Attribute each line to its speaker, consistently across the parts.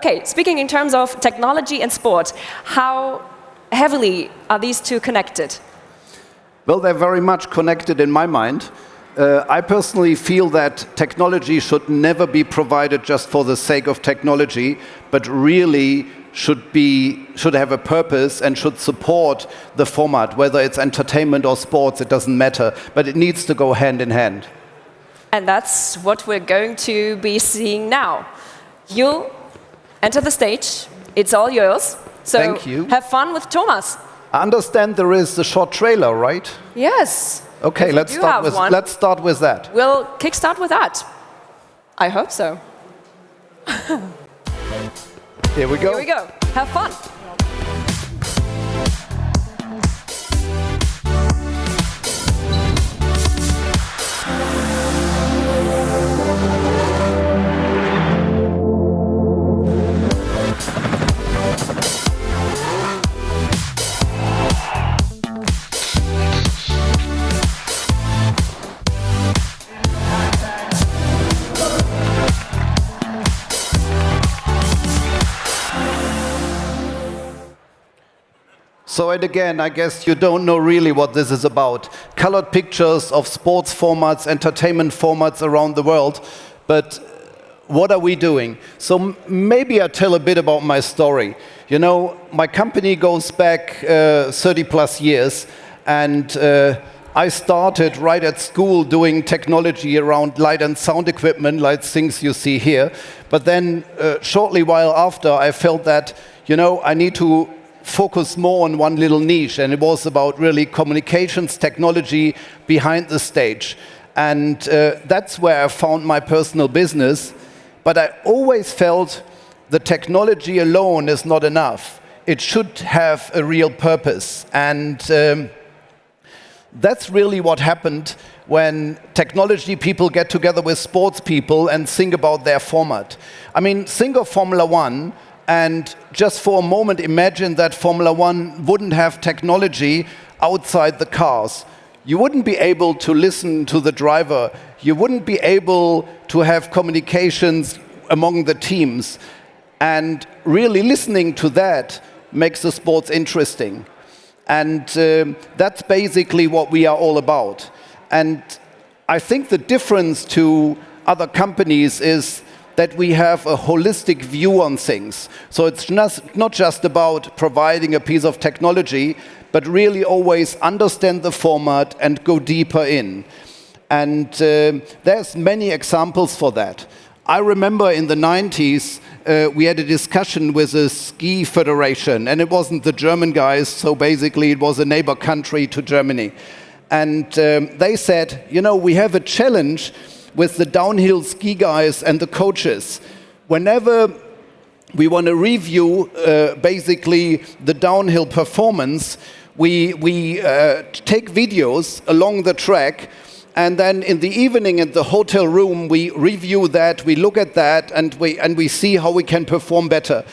Speaker 1: Okay, speaking in terms of technology and sport, how heavily are these two connected?
Speaker 2: Well, they're very much connected in my mind. I personally feel that technology should never be provided just for the sake of technology, but really should have a purpose and should support the format, whether it's entertainment or sports, it doesn't matter, but it needs to go hand in hand.
Speaker 1: And that's what we're going to be seeing now. You enter the stage, it's all yours. So
Speaker 2: thank you.
Speaker 1: Have fun with Thomas.
Speaker 2: I understand there is a short trailer, right?
Speaker 1: Yes.
Speaker 2: Okay, let's start with that.
Speaker 1: We'll kickstart with that. I hope so.
Speaker 2: Here we go.
Speaker 1: Here we go. Have fun.
Speaker 2: So, and again, I guess you don't know really what this is about. Colored pictures of sports formats, entertainment formats around the world, but what are we doing? So maybe I tell a bit about my story. You know, my company goes back 30 plus years, and I started right at school doing technology around light and sound equipment, like things you see here. But then shortly while after, I felt that, you know, I need to focus more on one little niche, and it was about really communications technology behind the stage. And that's where I found my personal business. But I always felt the technology alone is not enough. It should have a real purpose. And that's really what happened when technology people get together with sports people and think about their format. I mean, think of Formula One, and just for a moment imagine that Formula One wouldn't have technology outside the cars. You wouldn't be able to listen to the driver. You wouldn't be able to have communications among the teams. And really listening to that makes the sports interesting. And that's basically what we are all about. And I think the difference to other companies is that we have a holistic view on things. So it's not just about providing a piece of technology, but really always understand the format and go deeper in. And there's many examples for that. I remember in the 90s, we had a discussion with a ski federation, and it wasn't the German guys, so basically it was a neighbor country to Germany. And they said, you know, we have a challenge with the downhill ski guys and the coaches. Whenever we want to review basically the downhill performance, we take videos along the track, and then in the evening in the hotel room we review that, we look at that, and we see how we can perform better.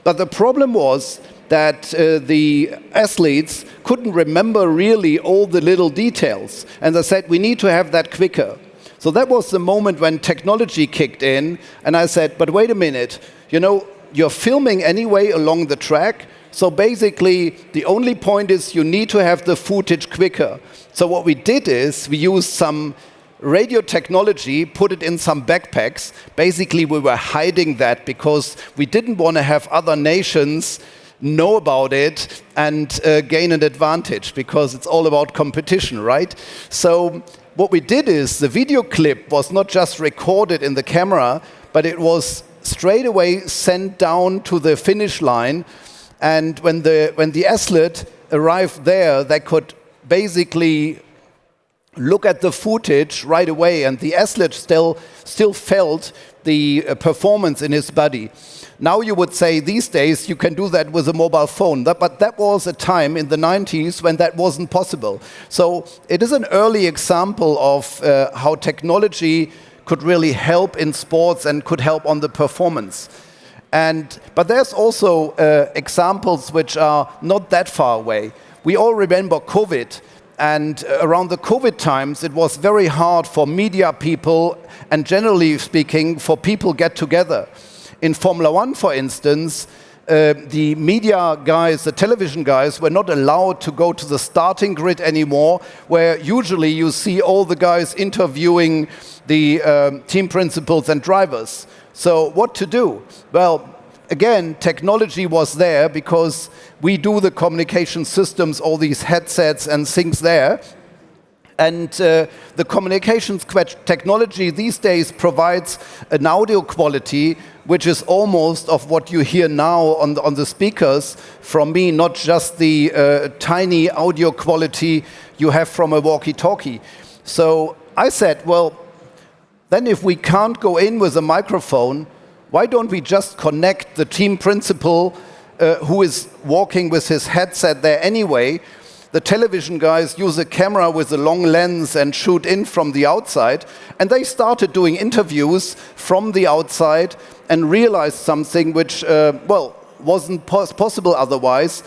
Speaker 2: But the problem was that the athletes couldn't remember really all the little details, and they said we need to have that quicker. So that was the moment when technology kicked in, and I said, but wait a minute, you know, you're filming anyway along the track, so basically the only point is you need to have the footage quicker. So what we did is we used some radio technology, put it in some backpacks. Basically we were hiding that because we didn't want to have other nations know about it and gain an advantage, because it's all about competition, right? So what we did is the video clip was not just recorded in the camera, but it was straight away sent down to the finish line. And when the athlete arrived there, they could basically look at the footage right away, and the athlete still felt the performance in his body. Now you would say these days you can do that with a mobile phone, but that was a time in the 90s when that wasn't possible. So it is an early example of how technology could really help in sports and could help on the performance. But there's also examples which are not that far away. We all remember COVID, and around the COVID times it was very hard for media people and generally speaking for people get together. in Formula One, for instance, the media guys, the television guys, were not allowed to go to the starting grid anymore, where usually you see all the guys interviewing the team principals and drivers. So what to do? Well, again, technology was there because we do the communication systems, all these headsets and things there. And the communications technology these days provides an audio quality which is almost of what you hear now on the speakers from me, not just the tiny audio quality you have from a walkie-talkie. So I said, well, then if we can't go in with a microphone, why don't we just connect the team principal who is walking with his headset there anyway? The television guys use a camera with a long lens and shoot in from the outside. And they started doing interviews from the outside and realized something which, well, wasn't possible otherwise.